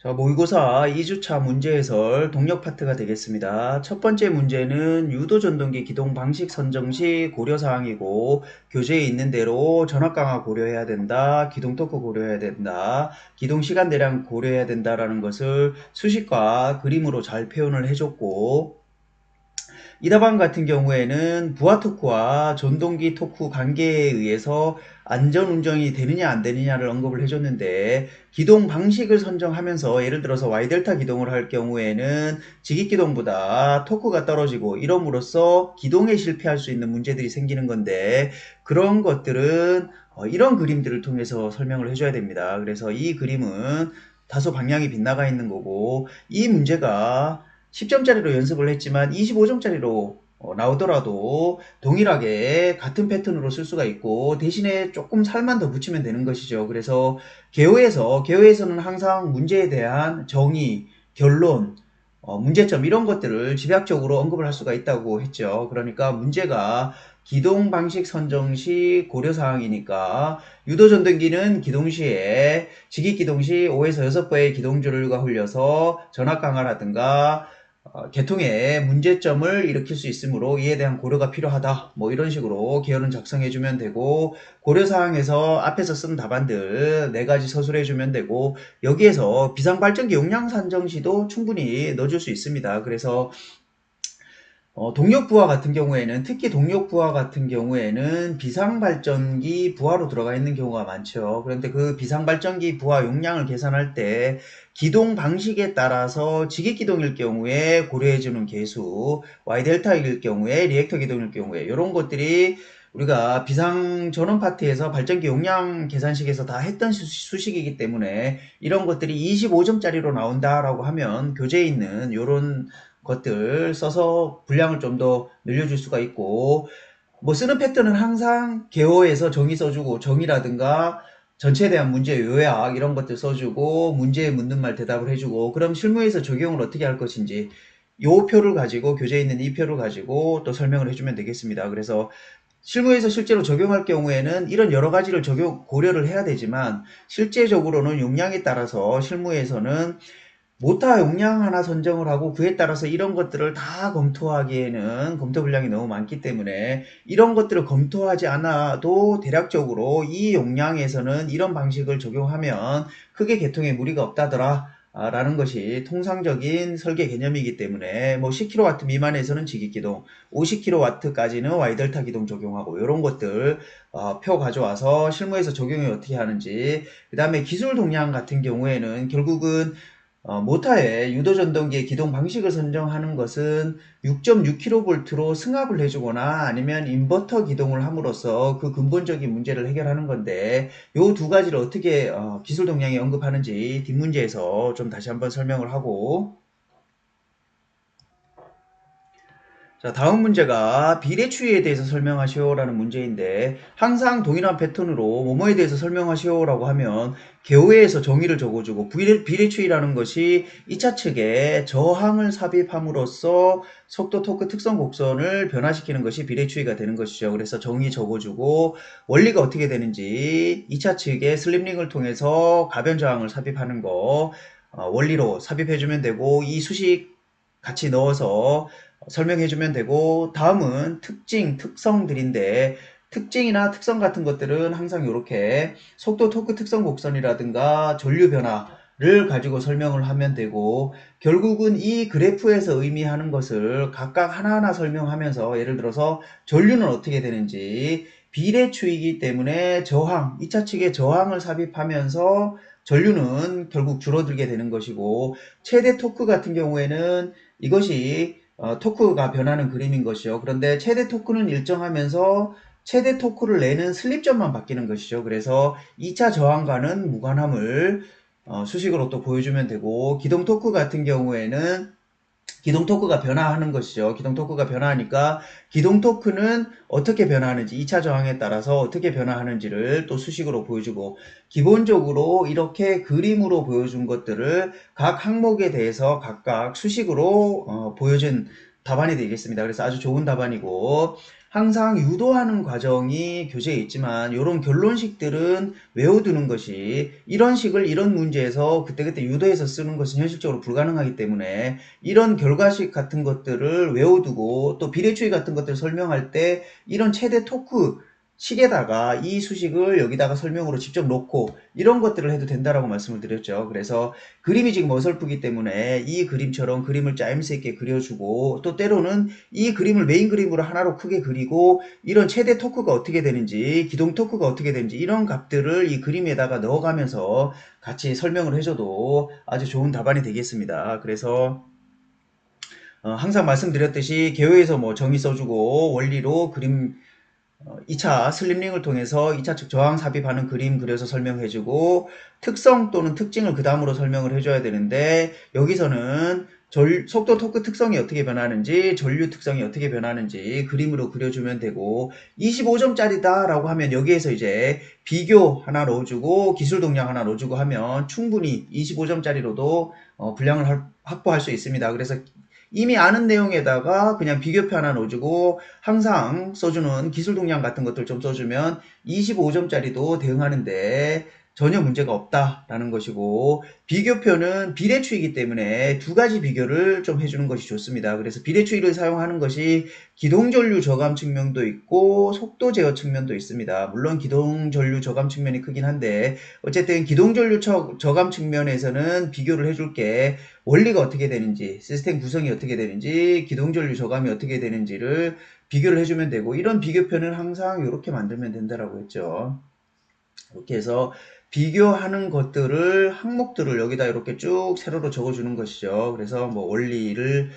자, 모의고사 2주차 문제 해설 동력 파트가 되겠습니다. 첫 번째 문제는 유도 전동기 기동 방식 선정 시 고려사항이고, 교재에 있는 대로 전압 강화 고려해야 된다, 기동 토크 고려해야 된다, 기동 시간 대량 고려해야 된다라는 것을 수식과 그림으로 잘 표현을 해줬고, 이 답안 같은 경우에는 부하 토크와 전동기 토크 관계에 의해서 안전 운전이 되느냐 안 되느냐를 언급을 해줬는데, 기동 방식을 선정하면서 예를 들어서 Y델타 기동을 할 경우에는 직익 기동보다 토크가 떨어지고 이럼으로써 기동에 실패할 수 있는 문제들이 생기는 건데, 그런 것들은 이런 그림들을 통해서 설명을 해줘야 됩니다. 그래서 이 그림은 다소 방향이 빗나가 있는 거고, 이 문제가 10점짜리로 연습을 했지만 25점짜리로 나오더라도 동일하게 같은 패턴으로 쓸 수가 있고, 대신에 조금 살만 더 붙이면 되는 것이죠. 그래서 개요에서는 항상 문제에 대한 정의, 결론, 문제점 이런 것들을 집약적으로 언급을 할 수가 있다고 했죠. 그러니까 문제가 기동 방식 선정 시 고려사항이니까, 유도전등기는 기동 시에 직익 기동 시 5에서 6번의 기동줄과 흘려서 전압 강화라든가 계통의 문제점을 일으킬 수 있으므로 이에 대한 고려가 필요하다, 뭐 이런 식으로 개요는 작성해 주면 되고, 고려사항에서 앞에서 쓴 답안들 4가지 서술해 주면 되고, 여기에서 비상발전기 용량 산정 시도 충분히 넣어줄 수 있습니다. 그래서 동력 부하 같은 경우에는, 특히 동력 부하 같은 경우에는 비상발전기 부하로 들어가 있는 경우가 많죠. 그런데 그 비상발전기 부하 용량을 계산할 때 기동 방식에 따라서 직익 기동일 경우에 고려해주는 계수, Y델타일 경우에 리액터 기동일 경우에 이런 것들이 우리가 비상 전원 파트에서 발전기 용량 계산식에서 다 했던 수식이기 때문에, 이런 것들이 25점짜리로 나온다라고 하면 교재에 있는 이런 것들 써서 분량을 좀 더 늘려줄 수가 있고, 뭐 쓰는 패턴은 항상 개요에서 정의 써주고, 정의라든가 전체에 대한 문제 요약 이런 것들 써주고, 문제에 묻는 말 대답을 해주고, 그럼 실무에서 적용을 어떻게 할 것인지 요 표를 가지고, 교재에 있는 이 표를 가지고 또 설명을 해주면 되겠습니다. 그래서 실무에서 실제로 적용할 경우에는 이런 여러 가지를 고려를 해야 되지만, 실제적으로는 용량에 따라서 실무에서는 모타 용량 하나 선정을 하고 그에 따라서 이런 것들을 다 검토하기에는 검토 분량이 너무 많기 때문에, 이런 것들을 검토하지 않아도 대략적으로 이 용량에서는 이런 방식을 적용하면 크게 개통에 무리가 없다더라 라는 것이 통상적인 설계 개념이기 때문에, 뭐 10kW 미만에서는 직익기동, 50kW까지는 Y델타 기동 적용하고, 이런 것들 표 가져와서 실무에서 적용이 어떻게 하는지, 그 다음에 기술 동량 같은 경우에는 결국은 모타의 유도전동기의 기동 방식을 선정하는 것은 6.6kV로 승합을 해주거나 아니면 인버터 기동을 함으로써 그 근본적인 문제를 해결하는 건데, 요 두 가지를 어떻게 기술 동량에 언급하는지 뒷문제에서 좀 다시 한번 설명을 하고, 자, 다음 문제가 비례추이에 대해서 설명하시오라는 문제인데, 항상 동일한 패턴으로 뭐뭐에 대해서 설명하시오라고 하면 개요에서 정의를 적어주고, 비례추이라는 것이 2차 측에 저항을 삽입함으로써 속도 토크 특성 곡선을 변화시키는 것이 비례추이가 되는 것이죠. 그래서 정의 적어주고, 원리가 어떻게 되는지 2차 측에 슬립링을 통해서 가변 저항을 삽입하는 거 원리로 삽입해주면 되고, 이 수식 같이 넣어서 설명해주면 되고, 다음은 특성들인데, 특징이나 특성 같은 것들은 항상 이렇게 속도 토크 특성 곡선이라든가 전류 변화를 가지고 설명을 하면 되고, 결국은 이 그래프에서 의미하는 것을 각각 하나하나 설명하면서, 예를 들어서 전류는 어떻게 되는지, 비례추이기 때문에 저항, 2차 측에 저항을 삽입하면서 전류는 결국 줄어들게 되는 것이고, 최대 토크 같은 경우에는 이것이 토크가 변하는 그림인 것이요. 그런데 최대 토크는 일정하면서 최대 토크를 내는 슬립점만 바뀌는 것이죠. 그래서 2차 저항과는 무관함을 수식으로 또 보여주면 되고, 기동 토크 같은 경우에는 기동 토크가 변화하는 것이죠. 기동 토크가 변화하니까 기동 토크는 어떻게 변화하는지, 2차 저항에 따라서 어떻게 변화하는지를 또 수식으로 보여주고, 기본적으로 이렇게 그림으로 보여준 것들을 각 항목에 대해서 각각 수식으로 보여준 답안이 되겠습니다. 그래서 아주 좋은 답안이고, 항상 유도하는 과정이 교재에 있지만 이런 결론식들은 외워두는 것이 이런 식을 이런 문제에서 그때그때 유도해서 쓰는 것은 현실적으로 불가능하기 때문에 이런 결과식 같은 것들을 외워두고 또 비례추이 같은 것들을 설명할 때 이런 최대 토크 식에다가 이 수식을 여기다가 설명으로 직접 놓고 이런 것들을 해도 된다라고 말씀을 드렸죠. 그래서 그림이 지금 어설프기 때문에 이 그림처럼 그림을 짜임새 있게 그려주고 또 때로는 이 그림을 메인 그림으로 하나로 크게 그리고 이런 최대 토크가 어떻게 되는지 기동 토크가 어떻게 되는지 이런 값들을 이 그림에다가 넣어가면서 같이 설명을 해줘도 아주 좋은 답안이 되겠습니다. 그래서 항상 말씀드렸듯이 개요에서 뭐 정의 써주고 원리로 그림 2차 슬립링을 통해서 2차 측 저항 삽입하는 그림 그려서 설명해주고 특성 또는 특징을 그 다음으로 설명을 해줘야 되는데 여기서는 속도 토크 특성이 어떻게 변하는지 전류 특성이 어떻게 변하는지 그림으로 그려주면 되고 25점짜리다 라고 하면 여기에서 이제 비교 하나 넣어주고 기술 동량 하나 넣어주고 하면 충분히 25점짜리로도 분량을 확보할 수 있습니다. 그래서 이미 아는 내용에다가 그냥 비교표 하나 넣어주고 항상 써주는 기술 동량 같은 것들 좀 써주면 25점짜리도 대응하는데 전혀 문제가 없다라는 것이고 비교표는 비례추이기 때문에 두 가지 비교를 좀 해주는 것이 좋습니다. 그래서 비례추이를 사용하는 것이 기동전류 저감 측면도 있고 속도 제어 측면도 있습니다. 물론 기동전류 저감 측면이 크긴 한데 어쨌든 기동전류 저감 측면에서는 비교를 해줄게 원리가 어떻게 되는지 시스템 구성이 어떻게 되는지 기동전류 저감이 어떻게 되는지를 비교를 해주면 되고 이런 비교표는 항상 이렇게 만들면 된다라고 했죠. 이렇게 해서 비교하는 것들을 항목들을 여기다 이렇게 쭉 세로로 적어주는 것이죠. 그래서 뭐 원리를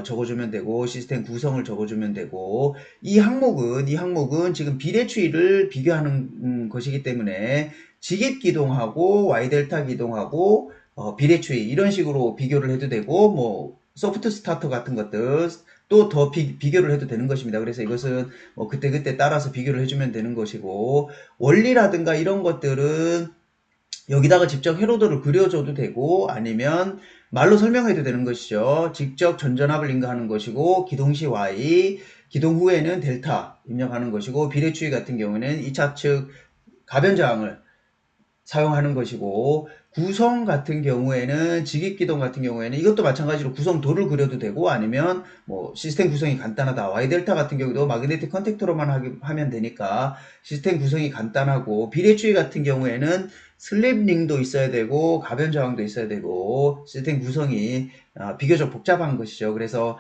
적어주면 되고 시스템 구성을 적어주면 되고 이 항목은 지금 비례추이를 비교하는 것이기 때문에 직입 기동하고 y 델타 기동하고 비례추이 이런 식으로 비교를 해도 되고 뭐 소프트 스타터 같은 것들 또 더 비교를 해도 되는 것입니다. 그래서 이것은 뭐 그때그때 따라서 비교를 해주면 되는 것이고 원리라든가 이런 것들은 여기다가 직접 회로도를 그려줘도 되고 아니면 말로 설명해도 되는 것이죠. 직접 전전압을 인가하는 것이고 기동시 Y, 기동 후에는 델타 입력하는 것이고 비례추이 같은 경우에는 2차 측 가변저항을 사용하는 것이고 구성 같은 경우에는 직입기동 같은 경우에는 이것도 마찬가지로 구성도를 그려도 되고 아니면 뭐 시스템 구성이 간단하다 Y델타 같은 경우도 마그네틱 컨택터로만 하면 되니까 시스템 구성이 간단하고 비례추이 같은 경우에는 슬립링도 있어야 되고 가변저항도 있어야 되고 시스템 구성이 비교적 복잡한 것이죠. 그래서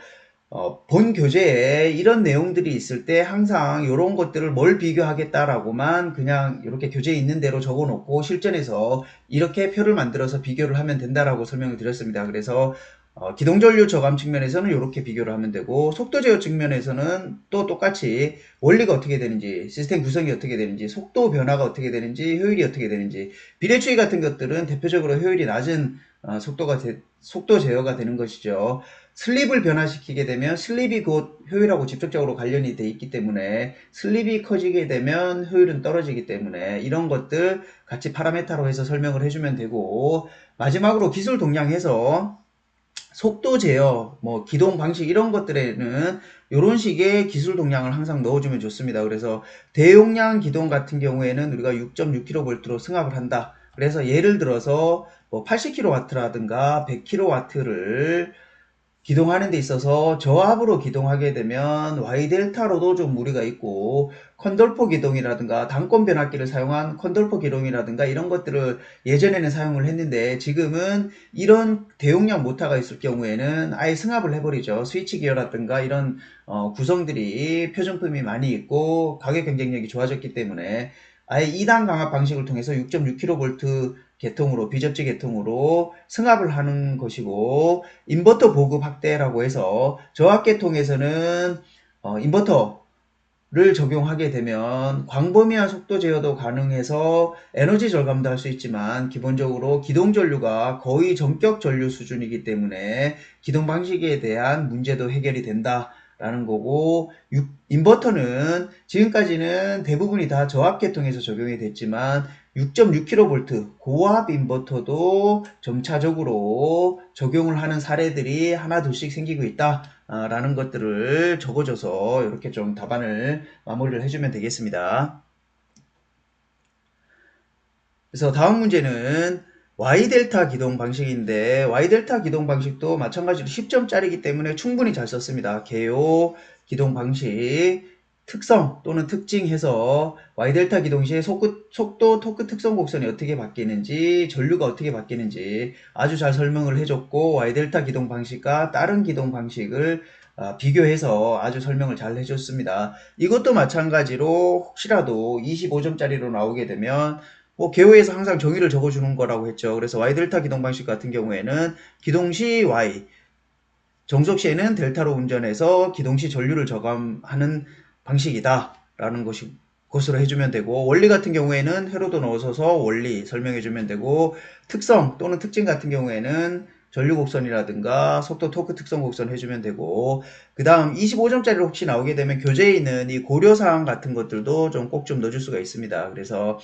본 교재에 이런 내용들이 있을 때 항상 이런 것들을 뭘 비교하겠다라고만 그냥 이렇게 교재에 있는 대로 적어 놓고 실전에서 이렇게 표를 만들어서 비교를 하면 된다라고 설명을 드렸습니다. 그래서 기동전류 저감 측면에서는 이렇게 비교를 하면 되고 속도 제어 측면에서는 또 똑같이 원리가 어떻게 되는지 시스템 구성이 어떻게 되는지 속도 변화가 어떻게 되는지 효율이 어떻게 되는지 비례추이 같은 것들은 대표적으로 효율이 낮은 속도 제어가 되는 것이죠. 슬립을 변화시키게 되면 슬립이 곧 효율하고 직접적으로 관련이 돼 있기 때문에 슬립이 커지게 되면 효율은 떨어지기 때문에 이런 것들 같이 파라메타로 해서 설명을 해주면 되고 마지막으로 기술 동량해서 속도 제어, 뭐 기동 방식 이런 것들에는 이런 식의 기술 동량을 항상 넣어주면 좋습니다. 그래서 대용량 기동 같은 경우에는 우리가 6.6kV로 승합을 한다. 그래서 예를 들어서 뭐 80kW라든가 100kW를 기동하는 데 있어서 저압으로 기동하게 되면 Y델타로도 좀 무리가 있고 컨돌포 기동이라든가 단권 변압기를 사용한 컨돌포 기동이라든가 이런 것들을 예전에는 사용을 했는데 지금은 이런 대용량 모터가 있을 경우에는 아예 승합을 해버리죠. 스위치 기어라든가 이런 구성들이 표준품이 많이 있고 가격 경쟁력이 좋아졌기 때문에 아예 2단 강압 방식을 통해서 6.6kV 계통으로 비접지 계통으로 승합을 하는 것이고 인버터 보급 확대라고 해서 저압 계통에서는 인버터를 적용하게 되면 광범위한 속도 제어도 가능해서 에너지 절감도 할 수 있지만 기본적으로 기동 전류가 거의 전격 전류 수준이기 때문에 기동 방식에 대한 문제도 해결이 된다 라는 거고, 인버터는 지금까지는 대부분이 다 저압계통에서 적용이 됐지만 6.6kV 고압 인버터도 점차적으로 적용을 하는 사례들이 하나 둘씩 생기고 있다 라는 것들을 적어줘서 이렇게 좀 답안을 마무리를 해주면 되겠습니다. 그래서 다음 문제는 Y델타 기동 방식인데, Y델타 기동 방식도 마찬가지로 10점짜리이기 때문에 충분히 잘 썼습니다. 개요 기동 방식 특성 또는 특징 해서 Y델타 기동 시에 속도, 토크 특성 곡선이 어떻게 바뀌는지, 전류가 어떻게 바뀌는지 아주 잘 설명을 해줬고, Y델타 기동 방식과 다른 기동 방식을 비교해서 아주 설명을 잘 해줬습니다. 이것도 마찬가지로 혹시라도 25점짜리로 나오게 되면 개요에서 항상 정의를 적어주는 거라고 했죠. 그래서 Y델타 기동 방식 같은 경우에는 기동시 Y, 정속 시에는 델타로 운전해서 기동시 전류를 저감하는 방식이다 라는 것으로 해주면 되고, 원리 같은 경우에는 회로도 넣어서 원리 설명해주면 되고, 특성 또는 특징 같은 경우에는 전류 곡선이라든가 속도 토크 특성 곡선 해주면 되고, 그 다음 25점짜리로 혹시 나오게 되면 교재에 있는 이 고려사항 같은 것들도 좀 꼭 좀 넣어줄 수가 있습니다. 그래서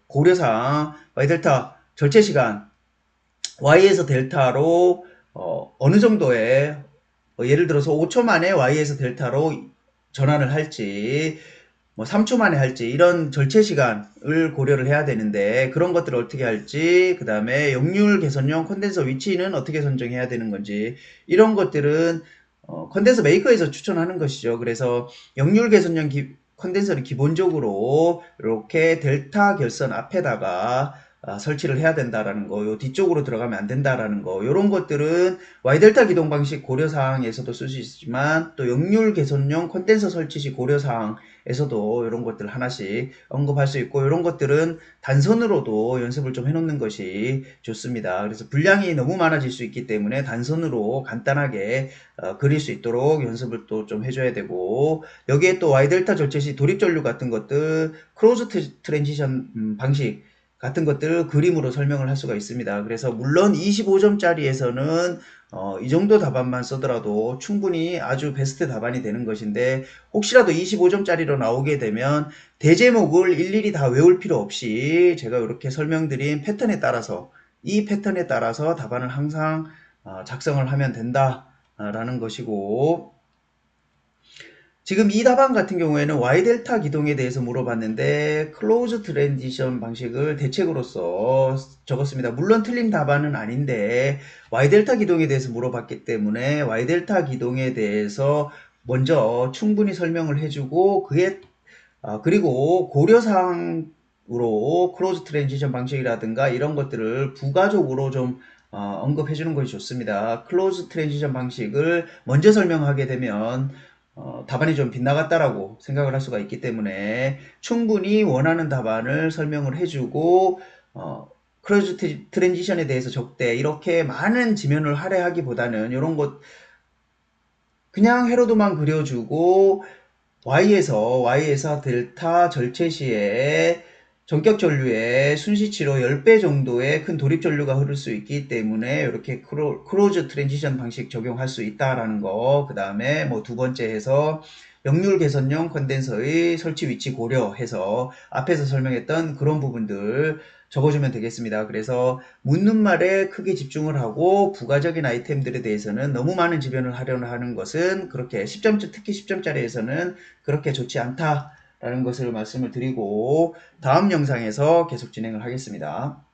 고려사항 Y델타 절제시간 Y에서 델타로 어느 정도의 예를 들어서 5초 만에 Y에서 델타로 전환을 할지 3초 만에 할지 이런 절체 시간을 고려를 해야 되는데, 그런 것들을 어떻게 할지, 그 다음에 역률 개선용 콘덴서 위치는 어떻게 선정해야 되는 건지, 이런 것들은 콘덴서 메이커에서 추천하는 것이죠. 그래서 역률 개선용 콘덴서는 기본적으로 이렇게 델타 결선 앞에다가 설치를 해야 된다라는 거, 요 뒤쪽으로 들어가면 안 된다라는 거, 요런 것들은 Y델타 기동 방식 고려사항에서도 쓸 수 있지만, 또 역률 개선용 콘덴서 설치 시 고려사항에서도 이런 것들 하나씩 언급할 수 있고, 이런 것들은 단선으로도 연습을 좀 해놓는 것이 좋습니다. 그래서 분량이 너무 많아질 수 있기 때문에 단선으로 간단하게 그릴 수 있도록 연습을 또 좀 해줘야 되고, 여기에 또 Y델타 절제 시 도립전류 같은 것들, 크로즈 트랜지션 방식 같은 것들을 그림으로 설명을 할 수가 있습니다. 그래서 물론 25점짜리에서는 이 정도 답안만 쓰더라도 충분히 아주 베스트 답안이 되는 것인데, 혹시라도 25점짜리로 나오게 되면 대제목을 일일이 다 외울 필요 없이 제가 이렇게 설명드린 패턴에 따라서, 이 패턴에 따라서 답안을 항상 작성을 하면 된다라는 것이고, 지금 이 답안 같은 경우에는 Y델타 기동에 대해서 물어봤는데 클로즈 트랜지션 방식을 대책으로서 적었습니다. 물론 틀린 답안은 아닌데 Y델타 기동에 대해서 물어봤기 때문에 Y델타 기동에 대해서 먼저 충분히 설명을 해주고, 그리고 고려사항으로 클로즈 트랜지션 방식이라든가 이런 것들을 부가적으로 좀 언급해 주는 것이 좋습니다. 클로즈 트랜지션 방식을 먼저 설명하게 되면 답안이 좀 빗나갔다라고 생각을 할 수가 있기 때문에 충분히 원하는 답안을 설명을 해주고, 클로즈 트랜지션에 대해서 적대 이렇게 많은 지면을 할애하기보다는 이런 것 그냥 회로도만 그려주고, Y에서 델타 절체 시에 전격 전류의 순시치로 10배 정도의 큰 도립 전류가 흐를 수 있기 때문에 이렇게 크로즈 트랜지션 방식 적용할 수 있다라는 거, 그 다음에 두 번째 해서 역률 개선용 컨덴서의 설치 위치 고려해서 앞에서 설명했던 그런 부분들 적어주면 되겠습니다. 그래서 묻는 말에 크게 집중을 하고 부가적인 아이템들에 대해서는 너무 많은 지변을 하려는 하는 것은 그렇게 10점, 특히 10점짜리에서는 그렇게 좋지 않다라는 것을 말씀을 드리고, 다음 영상에서 계속 진행을 하겠습니다.